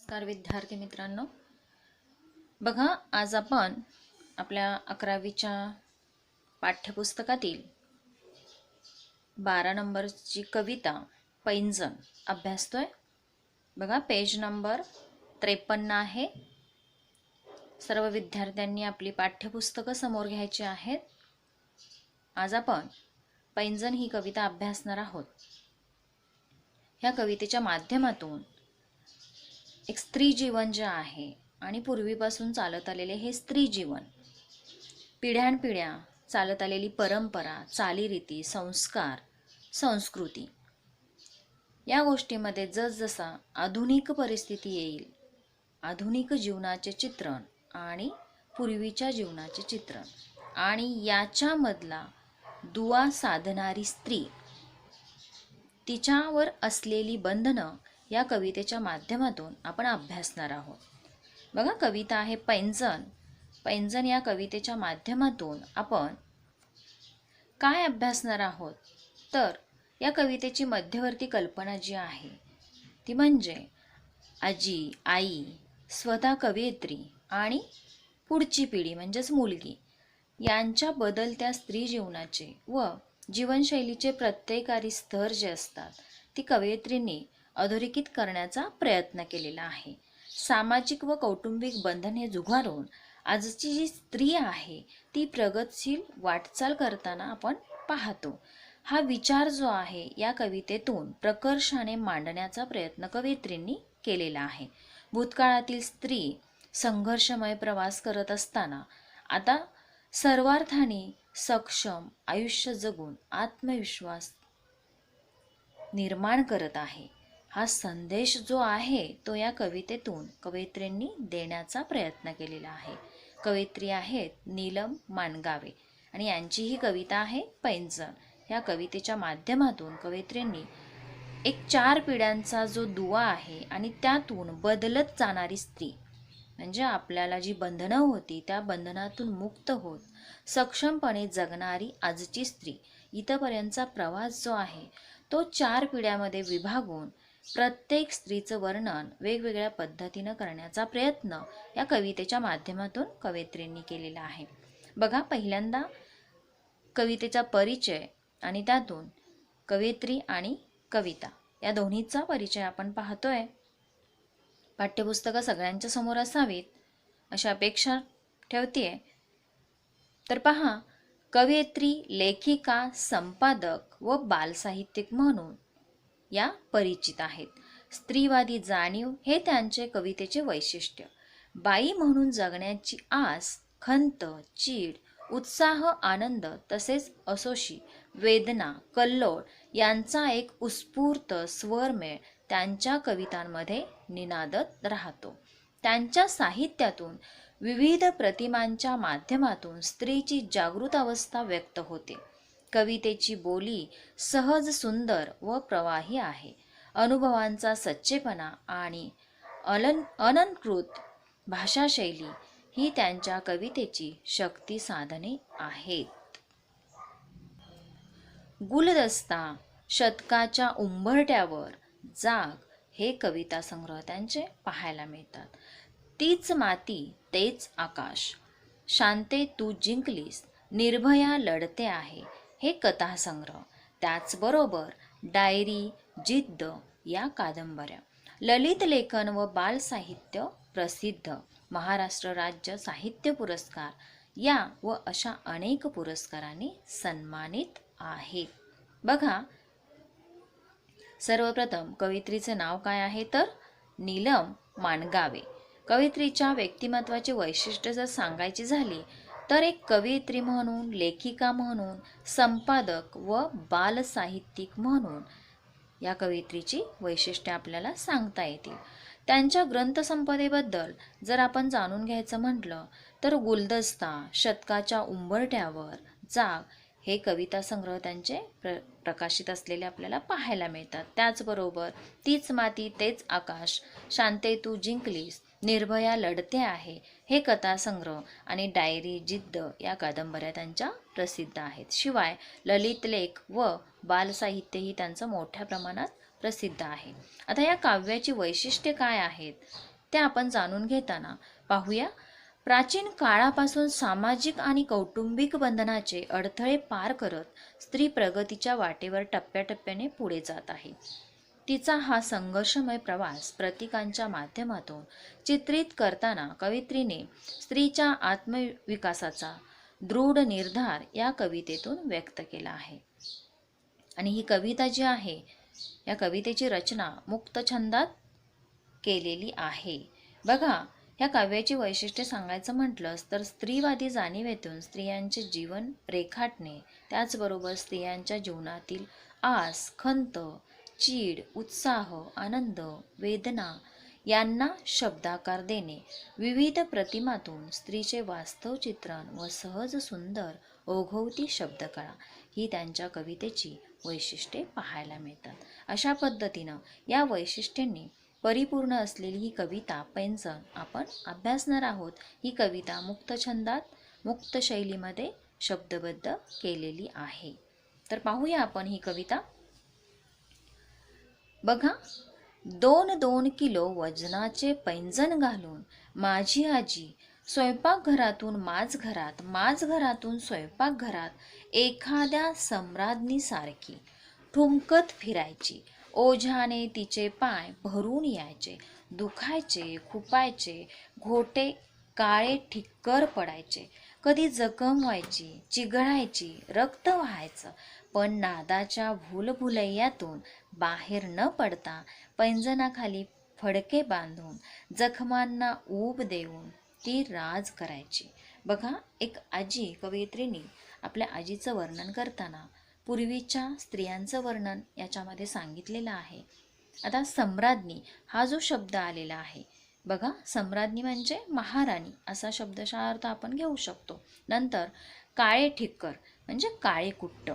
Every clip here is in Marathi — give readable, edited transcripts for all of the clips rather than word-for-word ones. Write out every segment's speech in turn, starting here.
नमस्कार विद्यार्थी मित्रांनो, बघा आज आपण आपल्या 11वीच्या पाठ्यपुस्तकातील 12 नंबरची कविता पैंजण अभ्यासतोय। बघा पेज नंबर 53 आहे। सर्व विद्यार्थ्यांनी आपली पाठ्यपुस्तकं समोर घ्यायची आहेत। आज आपण पैंजण ही कविता अभ्यासणार आहोत। ह्या कवितेच्या माध्यमातून एक स्त्री जीवन जे आहे आणि पूर्वीपासून चालत आलेले हे स्त्री जीवन, पिढ्यानपिढ्या चालत आलेली परंपरा, चालीरीती, संस्कार, संस्कृती या गोष्टीमध्ये जसजसा आधुनिक परिस्थिती येईल, आधुनिक जीवनाचे चित्रण आणि पूर्वीच्या जीवनाचे चित्रण आणि याच्यामधला दुवा साधणारी स्त्री, तिच्यावर असलेली बंधनं या कवितेच्या माध्यमातून आपण अभ्यासणार आहोत। बघा कविता आहे पैंजण। पैंजण या कवितेच्या माध्यमातून आपण काय अभ्यासणार आहोत, तर या कवितेची मध्यवर्ती कल्पना जी आहे ती म्हणजे आजी, आई, स्वतः कवयित्री आणि पुढची पिढी म्हणजेच मुलगी यांच्या बदलत्या स्त्री जीवनाचे व जीवनशैलीचे प्रत्येकारी स्तर जे असतात ती कवयित्रींनी अधोरेखित करण्याचा प्रयत्न केलेला आहे। सामाजिक व कौटुंबिक बंधने झुगारून आजची जी स्त्री आहे ती प्रगतशील वाटचाल करताना आपण पाहतो। हा विचार जो आहे या कवितेतून प्रकर्षाने मांडण्याचा प्रयत्न कवयित्रींनी केलेला आहे। भूतकाळातील स्त्री संघर्षमय प्रवास करत असताना आता सर्वार्थाने सक्षम आयुष्य जगून आत्मविश्वास निर्माण करत आहे। हा संदेश जो आहे तो या कवितेतून कवयित्रींनी देण्याचा प्रयत्न केलेला आहे। कवयित्री आहेत नीलम माणगावे आणि यांची ही कविता आहे पैंजण। या कवितेच्या माध्यमातून कवयित्रींनी एक 4 पिढ्यांचा जो दुवा आहे आणि त्यातून बदलत जाणारी स्त्री म्हणजे आपल्याला जी बंधनं होती त्या बंधनातून मुक्त होत सक्षमपणे जगणारी आजची स्त्री, इथपर्यंतचा प्रवास जो आहे तो 4 पिढ्यामध्ये विभागून प्रत्येक स्त्रीचं वर्णन वेगवेगळ्या पद्धतीनं करण्याचा प्रयत्न या कवितेच्या माध्यमातून कवयित्रींनी केलेला आहे। बघा पहिल्यांदा कवितेचा परिचय आणि त्यातून कवयित्री आणि कविता या दोन्हीचा परिचय आपण पाहतोय। पाठ्यपुस्तकं सगळ्यांच्या समोर असावीत अशी अपेक्षा ठेवतेय। तर पहा, कवयित्री, लेखिका, संपादक व बालसाहित्यिक म्हणून या परिचित आहेत। स्त्रीवादी जाणीव हे त्यांचे कवितेचे वैशिष्ट्य। बाई म्हणून जगण्याची आस, खंत, चीड, उत्साह, आनंद तसेच असोशी, वेदना, कल्लोळ यांचा एक उत्स्फूर्त स्वरमेळ त्यांच्या कवितांमध्ये निनादत राहतो। त्यांच्या साहित्यातून विविध प्रतिमांच्या माध्यमातून स्त्रीची जागृत अवस्था व्यक्त होते। कवितेची बोली सहज, सुंदर व प्रवाही आहे। अनुभवांचा सच्चेपणा आणि अलंकृत भाषाशैली ही त्यांच्या कवितेची शक्ती साधने आहेत। गुलदस्ता, शतकाच्या उंबरठ्यावर, जाग हे कविता संग्रह त्यांचे पाहायला मिळतात। तीच माती तेच आकाश, शांते तू जिंकलीस, निर्भया लढते आहे हे कथासंग्रह, त्याचबरोबर डायरी, जिद्द या कादंबऱ्या, ललित लेखन व बालसाहित्य प्रसिद्ध, महाराष्ट्र राज्य साहित्य पुरस्कार या व अशा अनेक पुरस्कारांनी सन्मानित आहेत। बघा सर्वप्रथम कवयित्रीचे नाव काय आहे तर नीलम माणगावे। कवयित्रीच्या व्यक्तिमत्वाची वैशिष्ट्य जर सांगायची झाली तर एक कवयित्री म्हणून, लेखिका म्हणून, संपादक व बालसाहित्यिक म्हणून या कवयित्रीची वैशिष्ट्ये आपल्याला सांगता येतील। त्यांच्या ग्रंथसंपदेबद्दल जर आपण जाणून घ्यायचं म्हटलं तर गुलदस्ता, शतकाच्या उंबरठ्यावर, जाग हे कविता संग्रह त्यांचे प्रकाशित असलेले आपल्याला पाहायला मिळतात। त्याचबरोबर तीच माती तेच आकाश, शांते तू जिंकलीस, निर्भया लढते आहे हे कथासंग्रह आणि डायरी, जिद्द या कादंबऱ्या त्यांच्या प्रसिद्ध आहेत। शिवाय ललित लेख व बालसाहित्यही त्यांचं मोठ्या प्रमाणात प्रसिद्ध आहे। आता या काव्याची वैशिष्ट्ये काय आहेत ते आपण जाणून घेताना पाहूया. प्राचीन काळापासून सामाजिक आणि कौटुंबिक बंधनाचे अडथळे पार करत स्त्री प्रगतीच्या वाटेवर टप्प्याटप्प्याने पुढे जात आहे. तिचा हा संघर्षमय प्रवास प्रतीकांच्या माध्यमातून चित्रित करताना कवयित्रीने स्त्रीच्या आत्मविकासाचा दृढ निर्धार या कवितेतून व्यक्त केला आहे. आणि ही कविता जी आहे, या कवितेची रचना मुक्त छंदात केलेली आहे. बघा, ह्या काव्याची वैशिष्ट्ये सांगायचं म्हटलंच तर स्त्रीवादी जाणीवेतून स्त्रियांचे जीवन रेखाटणे, त्याचबरोबर स्त्रियांच्या जीवनातील आस, खंत, चीड, उत्साह, आनंद, वेदना यांना शब्दाकार देणे, विविध प्रतिमातून स्त्रीचे वास्तव चित्रण व सहज सुंदर ओघवती शब्दकळा ही त्यांच्या कवितेची वैशिष्ट्ये पाहायला मिळतात. अशा पद्धतीनं या वैशिष्ट्यांनी परिपूर्ण असलेली ही कविता पैंजण आपण अभ्यासणार आहोत. ही कविता मुक्त छंदात, मुक्त शैलीमध्ये शब्दबद्ध केलेली आहे. तर पाहूया आपण ही कविता. बघा, 2-2 किलो वजनाचे पैंजण घालून माझी आजी स्वयंपाकघरातून माझघरात, माझघरातून स्वयंपाकघरात एखाद्या सम्राज्ञीसारखी ठुमकत फिरायची. ओझ्याने तिचे पाय भरून यायचे, दुखायचे, खुपायचे, घोटे काळे ठिक्कर पडायचे, कधी जखम व्हायची, चिघळायची, रक्त व्हायचं. पण नादाच्या भूलभुलैयातून बाहेर न पडता पैंजणाखाली फडके बांधून जखमांना ऊब देऊन ती राज करायची. बघा, एक आजी कवयित्रीने आपल्या आजीचं वर्णन करताना पूर्वीच्या स्त्रियांचं वर्णन याच्यामध्ये सांगितलेलं आहे. आता सम्राज्ञी हा जो शब्द आलेला आहे, बघा, सम्राज्ञी म्हणजे महाराणी असा शब्दशः अर्थ आपण घेऊ शकतो. नंतर काळे ठिक्कर म्हणजे काळे कुट्ट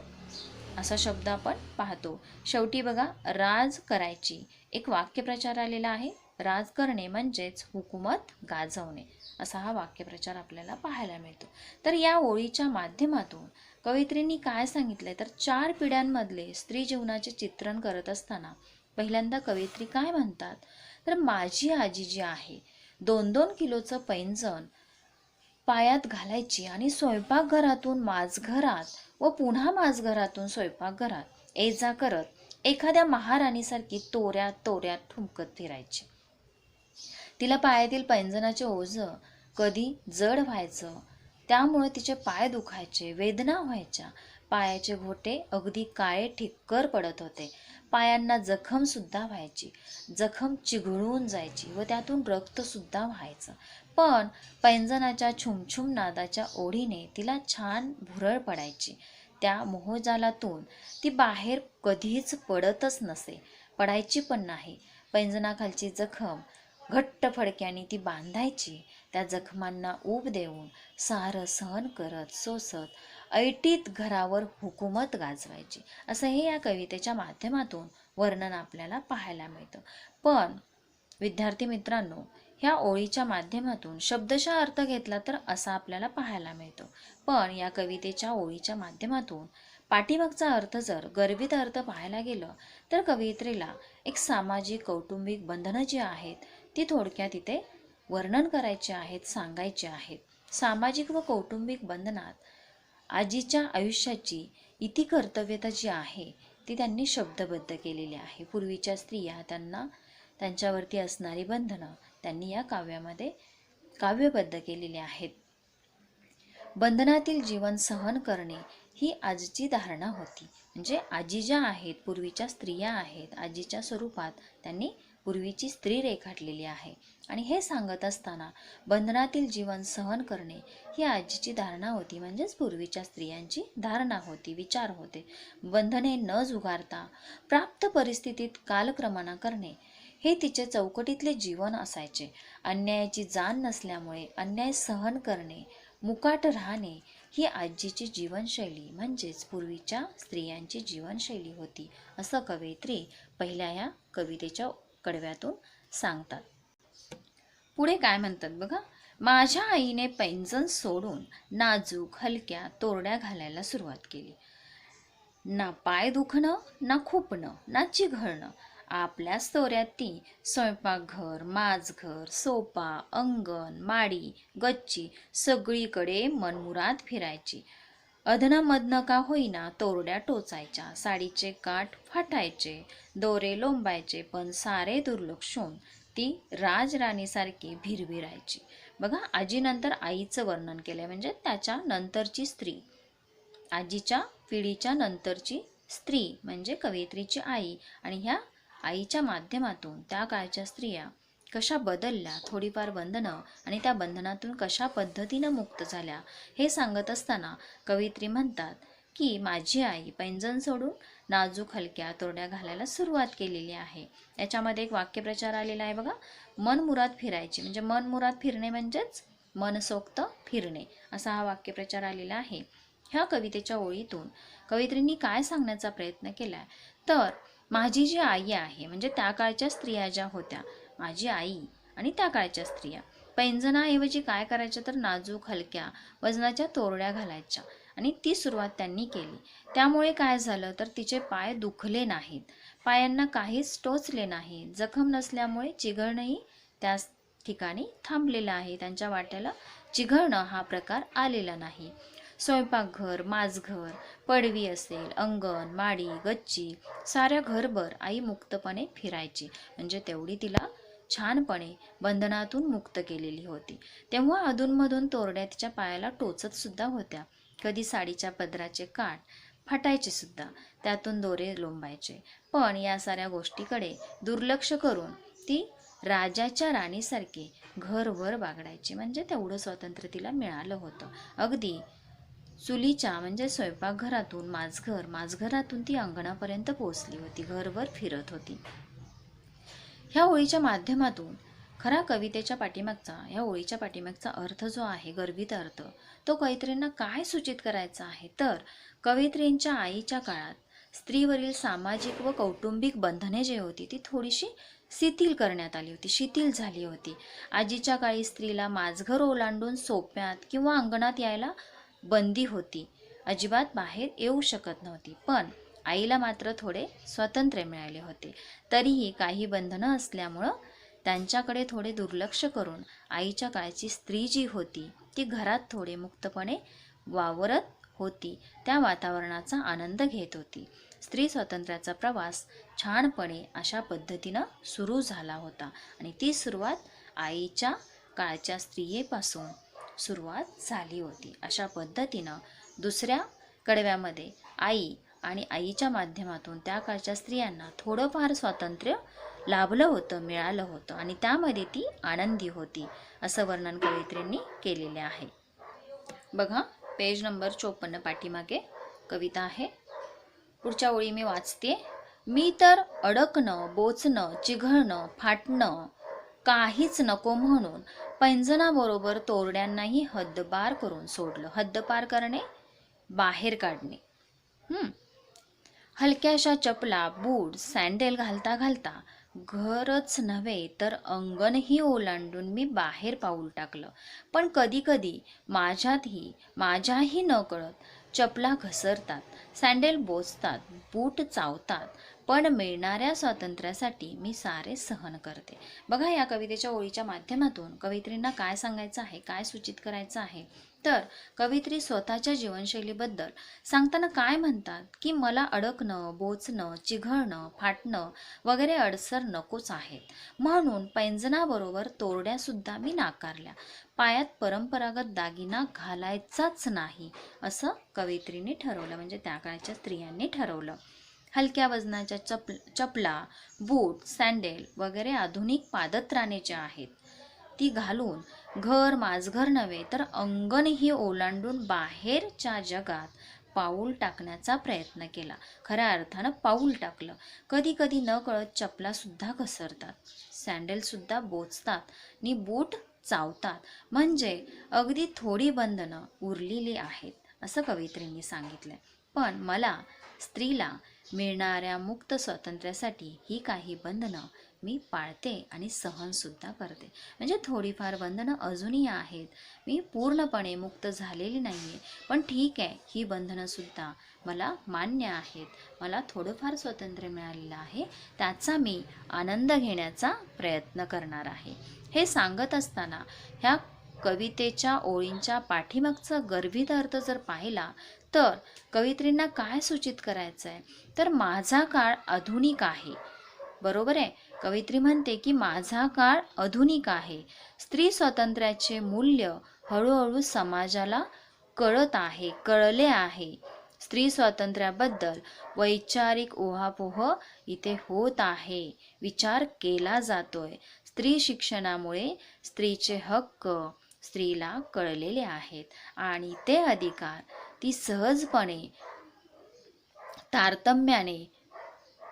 असा शब्द आपण पाहतो. शेवटी बघा, राज करायची एक वाक्यप्रचार आलेला आहे. राज करणे म्हणजेच हुकूमत गाजवणे असा हा वाक्यप्रचार आपल्याला पाहायला मिळतो. तर या ओळीच्या माध्यमातून कवयित्रींनी काय सांगितलंय तर 4 पिढ्यांमधले स्त्री जीवनाचे चित्रण करत असताना पहिल्यांदा कवयित्री काय म्हणतात तर माझी आजी जी आहे 2-2 किलोचं पैंजण पायात घालायची आणि स्वयंपाकघरातून माझघरात व पुन्हा माझघरातून स्वयंपाकघरात ये जा करत एखाद्या महाराणीसारखी तोऱ्यात तोऱ्यात ठुमकत फिरायची. तिला पायातील पैंजणाचे ओझं कधी जड व्हायचं, त्यामुळे तिचे पाय दुखायचे, वेदना व्हायच्या, पायाचे घोटे अगदी काळे ठिक्कर पडत होते, पायांना जखम सुद्धा व्हायची, जखम चिघळून जायची व त्यातून रक्त सुद्धा व्हायचं. पण पैंजणाच्या छुमछुम नादाच्या ओढीने तिला छान भुरळ पडायची. त्या मोहजालातून ती बाहेर कधीच पडतच नसे, पडायची पण नाही. पैंजणाखालची जखम घट्ट फडक्याने ती बांधायची, त्या जखमांना ऊब देऊन सारं सहन करत सोसत ऐटीत घरावर हुकूमत गाजवायची. असं हे या कवितेच्या माध्यमातून वर्णन आपल्याला पाहायला मिळतं. पण विद्यार्थी मित्रांनो, ह्या ओळीच्या माध्यमातून शब्दशः अर्थ घेतला तर असा आपल्याला पाहायला मिळतो. पण या कवितेच्या ओळीच्या माध्यमातून पाठीमागचा अर्थ जर गर्भित अर्थ पाहायला गेलं तर कवयित्रीला एक सामाजिक कौटुंबिक बंधनं जी आहेत ती थोडक्यात इथे वर्णन करायचे आहेत, सांगायचे आहेत. सामाजिक व कौटुंबिक बंधनात आजीच्या आयुष्याची इति कर्तव्यता जी आहे ती त्यांनी शब्दबद्ध केलेली आहे. पूर्वीच्या स्त्रिया त्यांच्यावरती असणारी बंधनं त्यांनी या काव्यामध्ये काव्यबद्ध केलेली आहेत. बंधनातील जीवन सहन करणे ही आजीची धारणा होती. म्हणजे आजी ज्या आहेत, पूर्वीच्या स्त्रिया आहेत, आजीच्या स्वरूपात त्यांनी पूर्वीची स्त्री रेखाटलेली आहे. आणि हे सांगत असताना बंधनातील जीवन सहन करणे ही आजीची धारणा होती, म्हणजेच पूर्वीच्या स्त्रियांची धारणा होती, विचार होते. बंधने न झुगारता प्राप्त परिस्थितीत कालक्रमणा करणे हे तिचे चौकटीतले जीवन असायचे. अन्यायाची जाण नसल्यामुळे अन्याय सहन करणे, मुकाट राहणे ही आजीची जीवनशैली म्हणजेच पूर्वीच्या स्त्रियांची जीवनशैली होती, असं कवयित्री पहिल्या या कवितेच्या कडव्यातून सांगतात. पुढे काय म्हणतात बघा, माझ्या आईने पैंजण सोडून नाजूक हलक्या तोरड्या घालायला सुरुवात केली. ना पाय दुखणं, ना खुपणं, ना चिघळणं, आपल्याच तोऱ्यात ती स्वयंपाकघर, माजघर, सोपा, अंगण, माडी, गच्ची सगळीकडे मनमुराद फिरायची. अधनमधन का होईना तोरड्या टोचायच्या, साडीचे काठ फाटायचे, दोरे लोंबायचे, पण सारे दुर्लक्षून ती राजराणीसारखी भिरभिरायची. बघा, आजीनंतर आईचं वर्णन केलंय, म्हणजे त्याच्या नंतरची स्त्री, आजीच्या पिढीच्या नंतरची स्त्री म्हणजे कवयित्रीची आई. आणि ह्या आईच्या माध्यमातून त्या काळच्या स्त्रिया कशा बदलल्या, थोडीफार बंधनं आणि त्या बंधनातून कशा पद्धतीनं मुक्त झाल्या हे सांगत असताना कवयित्री म्हणतात की माझी आई पैंजण सोडून नाजूक हलक्या तोरड्या घालायला सुरुवात केलेली आहे. याच्यामध्ये एक वाक्यप्रचार आलेला आहे बघा, मनमुराद फिरायची, म्हणजे मनमुराद फिरणे म्हणजेच मनसोक्त फिरणे, असा हा वाक्यप्रचार आलेला आहे. ह्या कवितेच्या ओळीतून कवयित्रींनी काय सांगण्याचा प्रयत्न केलाय, तर माझी जी आई आहे, म्हणजे त्या काळच्या स्त्रिया ज्या होत्या, माझी आई आणि त्या काळच्या स्त्रिया पैंजणाऐवजी काय करायच्या, तर नाजूक हलक्या वजनाच्या तोरड्या घालायच्या. आणि ती सुरुवात त्यांनी केली. त्यामुळे काय झालं, तर तिचे पाय दुखले नाहीत, पायांना काहीच टोचले नाही, जखम नसल्यामुळे चिघळणंही त्या ठिकाणी थांबलेलं आहे, त्यांच्या वाट्याला चिघळणं हा प्रकार आलेला नाही. स्वयंपाकघर, माझघर, पडवी असेल, अंगण, माडी, गच्ची साऱ्या घरभर आई मुक्तपणे फिरायची, म्हणजे तेवढी तिला छानपणे बंधनातून मुक्त केलेली होती. तेव्हा अधूनमधून तोरड्या तिच्या पायाला टोचत सुद्धा होत्या. कधी साडीच्या पदराचे काठ फाटायचे सुद्धा, त्यातून दोरे लोंबायचे, पण या साऱ्या गोष्टीकडे दुर्लक्ष करून ती राजाच्या राणीसारखे घरभर बागडायची, म्हणजे तेवढं स्वातंत्र्य तिला मिळालं होतं. अगदी चुलीच्या म्हणजे स्वयंपाकघरातून माझघरातून ती अंगणापर्यंत पोहोचली होती, घरभर फिरत होती. ह्या ओळीच्या माध्यमातून खरा कवितेच्या पाठीमागचा, ह्या ओळीच्या पाठीमागचा अर्थ जो आहे, गर्भित अर्थ, तो कवयित्रींना काय सूचित करायचा आहे, तर कवयित्रींच्या आईच्या काळात स्त्रीवरील सामाजिक व कौटुंबिक बंधने जी होती ती थोडीशी शिथिल करण्यात आली होती, शिथिल झाली होती. आजीच्या काळी स्त्रीला माझघर ओलांडून सोप्यात किंवा अंगणात यायला बंदी होती, अजिबात बाहेर येऊ शकत नव्हती. पण आईला मात्र थोडे स्वातंत्र्य मिळाले होते. तरीही काही बंधनं असल्यामुळं त्यांच्याकडे थोडे दुर्लक्ष करून आईच्या काळची स्त्री जी होती ती घरात थोडे मुक्तपणे वावरत होती, त्या वातावरणाचा आनंद घेत होती. स्त्री स्वातंत्र्याचा प्रवास छानपणे अशा पद्धतीनं सुरू झाला होता. आणि ती सुरुवात आईच्या काळच्या स्त्रियेपासून सुरुवात झाली होती. अशा पद्धतीनं दुसऱ्या कडव्यामध्ये आई आणि आईच्या माध्यमातून त्या काळच्या स्त्रियांना थोडंफार स्वातंत्र्य लाभलं होतं, मिळालं होतं, आणि त्यामध्ये ती आनंदी होती, असं वर्णन कवयित्रींनी केलेले आहे. बघा, पेज नंबर 54 पाठीमागे कविता आहे. पुढच्या ओळी मी वाचते. मी तर अडकणं, बोचणं, चिघळणं, फाटणं काहीच नको म्हणून पैंजणाबरोबर तोरड्यांनाही हद्दपार करून सोडलं. हद्दपार करणे, बाहेर काढणे. हलक्याशा चपला, बूट, सँडेल घालता घालता घरच नव्हे तर अंगणही ओलांडून मी बाहेर पाऊल टाकलं. पण कधी कधी माझ्याही नकळत चपला घसरतात, सँडेल बोचतात, बूट चावतात, पण मिळणाऱ्या स्वातंत्र्यासाठी मी सारे सहन करते. बघा, या कवितेच्या ओळीच्या माध्यमातून कवयित्रींना काय सांगायचं आहे, काय सूचित करायचं आहे, तर कवयित्री स्वतःच्या जीवनशैलीबद्दल सांगताना काय म्हणतात की मला अडकणं, बोचणं, चिघळणं, फाटणं वगैरे अडसर नकोच आहेत, म्हणून पैंजणाबरोबर तोरड्यासुद्धा मी नाकारल्या. पायात परंपरागत दागिना घालायचाच नाही, असं कवयित्रीने ठरवलं, म्हणजे त्या काळच्या स्त्रियांनी ठरवलं. हलक्या वजनाच्या चपला, बूट, सँडेल वगैरे आधुनिक पादत्राणे जे आहेत ती घालून माझघर नव्हे तर अंगणही ओलांडून बाहेरच्या जगात पाऊल टाकण्याचा प्रयत्न केला. खऱ्या अर्थानं पाऊल टाकलं. कधी कधी न कळत चपलासुद्धा घसरतात, सँडेलसुद्धा बोचतात आणि बूट चावतात, म्हणजे अगदी थोडी बंधनं उरलेली आहेत, असं कवयित्रींनी सांगितलंय. पण मला स्त्रीला मिळणाऱ्या मुक्त स्वातंत्र्यासाठी ही काही बंधनं मी पाळते आणि सहनसुद्धा करते. म्हणजे थोडीफार बंधनं अजूनही आहेत. मी पूर्णपणे मुक्त झालेली नाही आहे, पण ठीक आहे, ही बंधनंसुद्धा मला मान्य आहेत. मला थोडंफार स्वातंत्र्य मिळालेलं आहे, त्याचा मी आनंद घेण्याचा प्रयत्न करणार आहे. हे सांगत असताना ह्या कवितेच्या ओळींच्या पाठीमागचा गर्भित अर्थ जर पाहिला तर कवयित्रींना काय सूचित करायचं आहे, तर माझा काळ आधुनिक आहे. बरोबर आहे. कवयित्री म्हणते की माझा काळ आधुनिक आहे. स्त्री स्वातंत्र्याचे मूल्य हळूहळू समाजाला कळले आहे. स्त्री स्वातंत्र्याबद्दल वैचारिक उहापोह इथे होत आहे, विचार केला जातोय. स्त्री शिक्षणामुळे स्त्रीचे हक्क स्त्रीला कळलेले आहेत आणि ते अधिकार ती सहजपणे तारतम्याने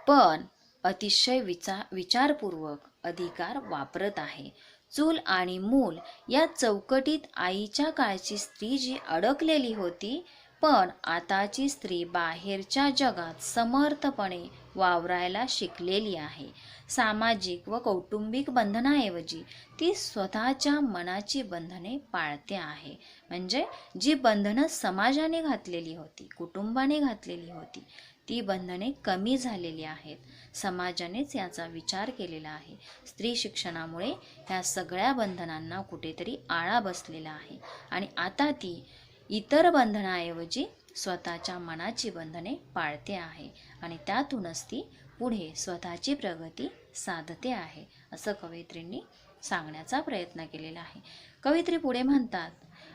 पण अतिशय विचारपूर्वक अधिकार वापरत आहे. चूल आणि मूल या चौकटीत आईच्या काळची स्त्री जी अडकलेली होती, पण आताची स्त्री बाहेरच्या जगात समर्थपणे वावरायला शिकलेली आहे. सामाजिक व कौटुंबिक बंधनाऐवजी ती स्वतःच्या मनाची बंधने पाळते आहे. म्हणजे जी बंधनं समाजाने घातलेली होती, कुटुंबाने घातलेली होती, ती बंधने कमी झालेली आहेत. समाजानेच याचा विचार केलेला आहे. स्त्री शिक्षणामुळे ह्या सगळ्या बंधनांना कुठेतरी आळा बसलेला आहे आणि आता ती इतर बंधनाऐवजी स्वतःच्या मनाची बंधने पाळते आहे आणि त्यातूनच ती पुढे स्वतःची प्रगती साधते आहे, असं कवयित्रींनी सांगण्याचा प्रयत्न केलेला आहे. कवयित्री पुढे म्हणतात,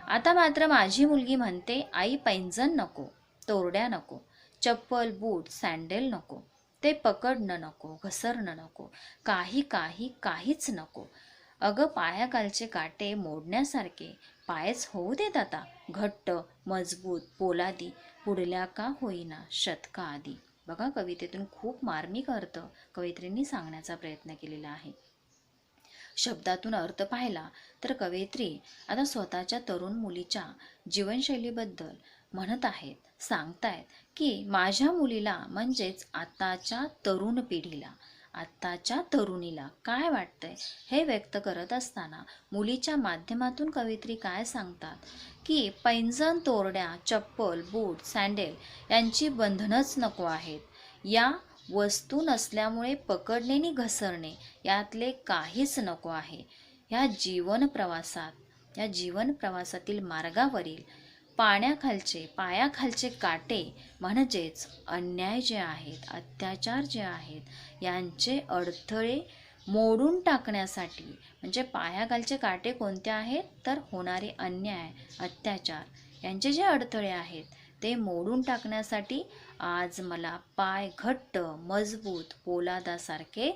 आता मात्र माझी मुलगी म्हणते, आई पैंजण नको, तोरड्या नको, चप्पल बूट सँडेल नको, ते पकडणं नको, घसरणं नको, काहीच नको. अगं पायाखालचे काटे मोडण्यासारखे पायच होऊ देत आता, घट्ट मजबूत पोलादी, पुढल्या का होईना शतका आधी. बघा, कवितेतून खूप मार्मिक अर्थ कवयित्रींनी सांगण्याचा प्रयत्न केलेला आहे. शब्दातून अर्थ पाहिला तर कवयित्री आता स्वतःच्या तरुण मुलीच्या जीवनशैलीबद्दल म्हणत आहेत, सांगतायत की माझ्या मुलीला म्हणजेच आताच्या तरुण पिढीला, आत्ताच्या तरुणीला काय वाटतंय हे व्यक्त करत असताना मुलीच्या माध्यमातून कवयित्री काय सांगतात की पैंजण, तोरड्या, चप्पल, बूट, सँडेल यांची बंधनच नको आहेत. या वस्तू नसल्यामुळे पकडणे आणि घसरणे यातले काहीच नको आहे. या जीवन प्रवासातील मार्गावरील पायाखालचे काटे म्हणजेच अन्याय जे आहेत, अत्याचार जे आहेत, यांचे अडथळे मोडून टाकण्यासाठी, म्हणजे पायाखालचे काटे कोणते आहेत तर होणारे अन्याय, अत्याचार यांचे जे अडथळे आहेत ते मोडून टाकण्यासाठी आज मला पाय घट्ट मजबूत पोलादासारखे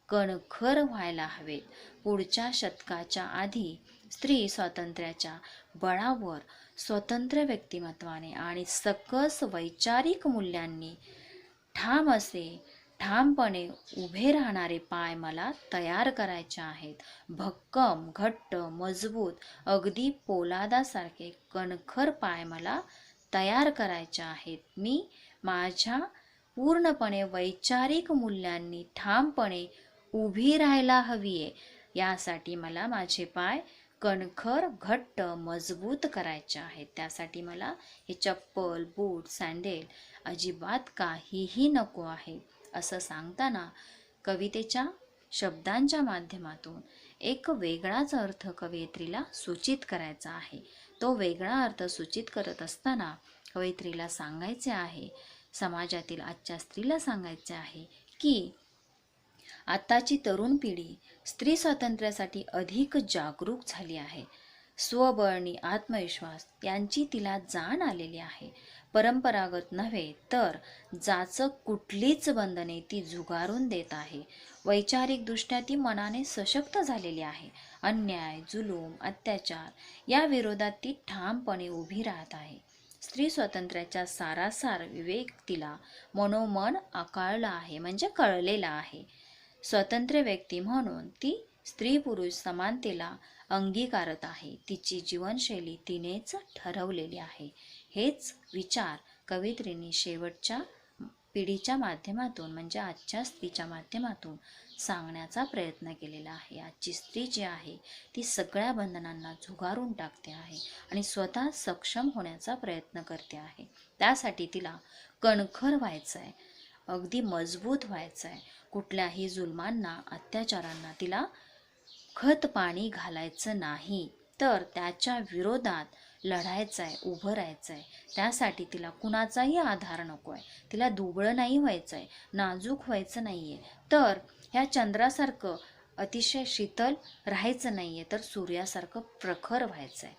कणखर व्हायला हवेत. पुढच्या शतकाच्या आधी स्त्री स्वातंत्र्याच्या बळावर स्वतंत्र व्यक्तिमत्वाने आणि सकस वैचारिक मूल्यांनी ठामपणे उभे राहणारे पाय मला तयार करायचे आहेत. भक्कम घट्ट मजबूत अगदी पोलादासारखे कणखर पाय मला तयार करायचे आहेत. मी माझ्या पूर्णपणे वैचारिक मूल्यांनी ठामपणे उभी राहायला हवी आहे. यासाठी मला माझे पाय कणखर घट्ट मजबूत करायचे आहेत. त्यासाठी मला हे चप्पल बूट सँडेल अजिबात काहीही नको आहे. असं सांगताना कवितेच्या शब्दांच्या माध्यमातून एक वेगळाच अर्थ कवयित्रीला सूचित करायचा आहे. तो वेगळा अर्थ सूचित करत असताना कवयित्रीला सांगायचे आहे, समाजातील आजच्या स्त्रीला सांगायचे आहे की आताची तरुण पिढी स्त्री स्वातंत्र्यासाठी अधिक जागरूक झाली आहे. स्वबळ आणि आत्मविश्वास यांची तिला जाण आलेली आहे. परंपरागत नव्हे तर जाचक कुठलीच बंधने ती झुगारून देत आहे. वैचारिकदृष्ट्या ती मनाने सशक्त झालेली आहे. अन्याय, जुलूम, अत्याचार या विरोधात ती ठामपणे उभी राहत आहे. स्त्री स्वातंत्र्याचा सारासार विवेक तिला मनोमन आकळला आहे, म्हणजे कळलेला आहे. स्वतंत्र व्यक्ती म्हणून ती स्त्री पुरुष समानतेला अंगीकारत आहे. तिची जीवनशैली तिनेच ठरवलेली आहे. हेच विचार कवयित्रींनी शेवटच्या पिढीच्या माध्यमातून, म्हणजे आजच्या स्त्रीच्या माध्यमातून सांगण्याचा प्रयत्न केलेला आहे. आजची स्त्री जी आहे ती सगळ्या बंधनांना झुगारून टाकते आहे आणि स्वतः सक्षम होण्याचा प्रयत्न करते आहे. त्यासाठी तिला कणखर व्हायचं आहे, अगदी मजबूत व्हायचं आहे. कुठल्याही जुलमांना, अत्याचारांना तिला खत पाणी घालायचं नाही, तर त्याच्या विरोधात लढायचं आहे, उभं राहायचं आहे. त्यासाठी तिला कुणाचाही आधार नको आहे. तिला दुबळं नाही व्हायचं आहे, नाजूक व्हायचं नाही आहे, तर ह्या चंद्रासारखं अतिशय शीतल राहायचं नाही आहे, तर सूर्यासारखं प्रखर व्हायचं आहे.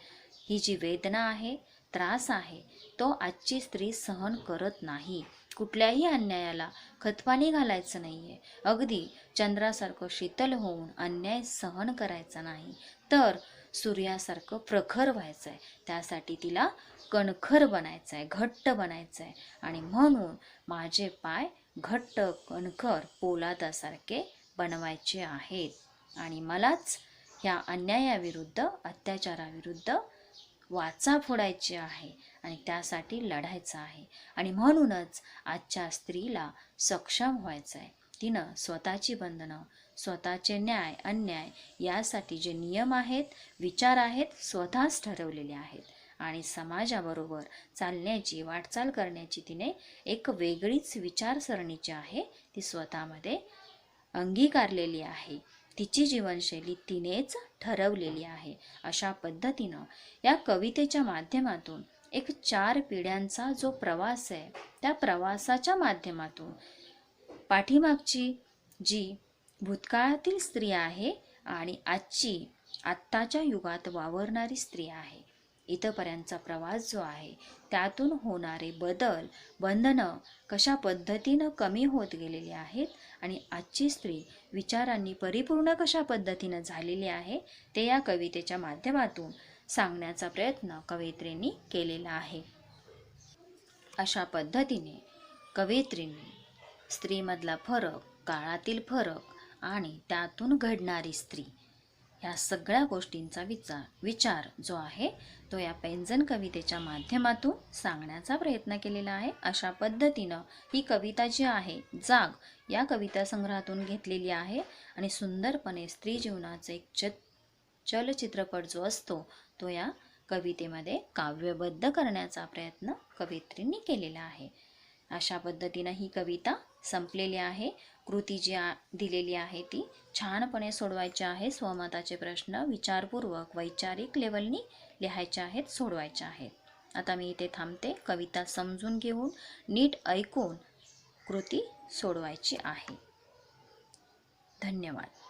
ही जी वेदना आहे, त्रास आहे, तो आजची स्त्री सहन करत नाही. कुठल्याही अन्यायाला खतपाणी घालायचं नाही आहे. अगदी चंद्रासारखं शीतल होऊन अन्याय सहन करायचा नाही, तर सूर्यासारखं प्रखर व्हायचं आहे. त्यासाठी तिला कणखर बनायचं आहे, घट्ट बनायचं आहे. आणि म्हणून माझे पाय घट्ट, कणखर, पोलादासारखे बनवायचे आहेत आणि मलाच ह्या अन्यायाविरुद्ध, अत्याचाराविरुद्ध वाचा फोडायची आहे आणि त्यासाठी लढायचं आहे. आणि म्हणूनच आजच्या स्त्रीला सक्षम व्हायचं आहे. तिनं स्वतःची बंधनं, स्वतःचे न्याय, अन्याय यासाठी जे नियम आहेत, विचार आहेत, स्वतःच ठरवलेले आहेत. आणि समाजाबरोबर चालण्याची, वाटचाल करण्याची तिने एक वेगळीच विचारसरणी जी आहे ती स्वतःमध्ये अंगीकारलेली आहे. तिची जीवनशैली तिनेच ठरवलेली आहे. अशा पद्धतीनं या कवितेच्या माध्यमातून एक 4 पिढ्यांचा जो प्रवास आहे, त्या प्रवासाच्या माध्यमातून पाठीमागची जी भूतकाळातील स्त्री आहे आणि आत्ताच्या युगात वावरणारी स्त्री आहे, इथपर्यंतचा प्रवास जो आहे त्यातून होणारे बदल, बंधनं कशा पद्धतीनं कमी होत गेलेली आहेत आणि आजची स्त्री विचारांनी परिपूर्ण कशा पद्धतीनं झालेली आहे, ते या कवितेच्या माध्यमातून सांगण्याचा प्रयत्न कवयित्रींनी केलेला आहे. अशा पद्धतीने कवयित्रींनी स्त्रीमधला फरक, काळातील फरक आणि त्यातून घडणारी स्त्री ह्या सगळ्या गोष्टींचा विचार जो आहे तो या पैंजण कवितेच्या माध्यमातून सांगण्याचा प्रयत्न केलेला आहे. अशा पद्धतीनं ही कविता जी आहे जाग या कविता संग्रहातून घेतलेली आहे आणि सुंदरपणे स्त्री जीवनाचा एक चलचित्रपट जो असतो तो या कवितेमध्ये काव्यबद्ध करण्याचा प्रयत्न कवयित्रींनी केलेला आहे. अशा पद्धतीनं ही कविता संपलेली आहे. कृती जी दिलेली आहे ती छानपणे सोडवायची आहे. स्वमताचे प्रश्न विचारपूर्वक, वैचारिक लेवलनी लिहायचे आहेत, सोडवायचे आहेत. आता मी इथे थांबते. कविता समजून घेऊन, नीट ऐकून कृती सोडवायची आहे. धन्यवाद.